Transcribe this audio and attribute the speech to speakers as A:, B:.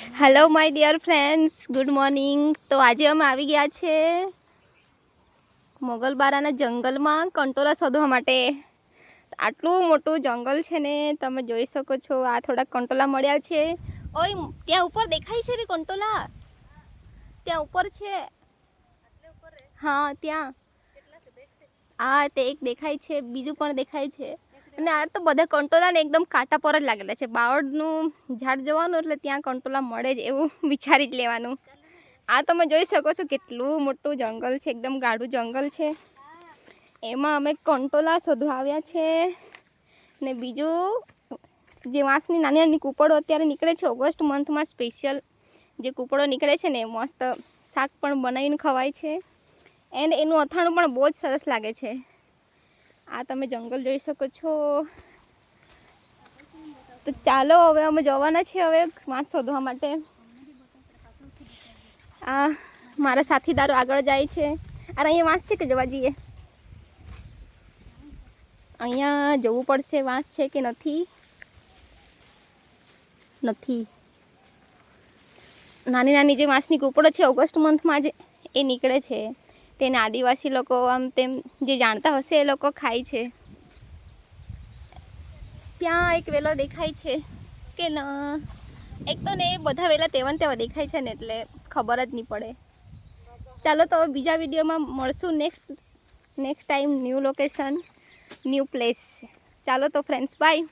A: Hello my dear friends, good morning. તો આજે અમે આવી ગયા છે મોગલબારાના જંગલમાં કંટોલા શોધવા માટે. આટલું મોટું જંગલ છે ને, તમે જોઈ શકો છો. આ થોડાક કંટોલા મળ્યા છે. ઓય, ત્યાં ઉપર દેખાય છે રે કંટોલા, ત્યાં ઉપર છે. હા, ત્યાં આ તે એક દેખાય છે, બીજું પણ દેખાય છે. અને આ તો બધા કંટોલા ને એકદમ કાંટા પર જ લાગેલા છે. બાવળનું ઝાડ જોવાનું એટલે ત્યાં કંટોલા મળે જ એવું વિચારી જ લેવાનું. આ તમે જોઈ શકો છો કેટલું મોટું જંગલ છે, એકદમ ગાઢું જંગલ છે. એમાં અમે કંટોલા શોધવા આવ્યા છે. ને બીજું જે વાંસની નાની નાની કૂપળો અત્યારે નીકળે છે ઓગસ્ટ મંથમાં, સ્પેશિયલ જે કૂપળો નીકળે છે ને, મસ્ત શાક પણ બનાવીને ખવાય છે. એન્ડ એનું અથાણું પણ બહુ જ સરસ લાગે છે. આ તમે જંગલ જોઈ શકો છો. તો ચાલો હવે અમે જવાના છીએ હવે વાંસ શોધવા માટે. આ મારા સાથીદારો આગળ જાય છે. અરે અહીંયા વાંસ છે કે જવા જઈએ? અહીંયા જવું પડશે. વાંસ છે કે નથી? નથી. નાની નાની જે વાંસની કૂપળો છે ઓગસ્ટ મંથમાં જ એ નીકળે છે. તેને આદિવાસી લોકો આમ તેમ જે જાણતા હશે એ લોકો ખાય છે. ત્યાં એક વેલો દેખાય છે કે ના, એક તો ને બધા વેલા તેવા દેખાય છે ને એટલે ખબર જ નહીં પડે. ચાલો તો બીજા વિડીયોમાં મળશું. Next time new location, new place. ચાલો તો ફ્રેન્ડ્સ, બાય.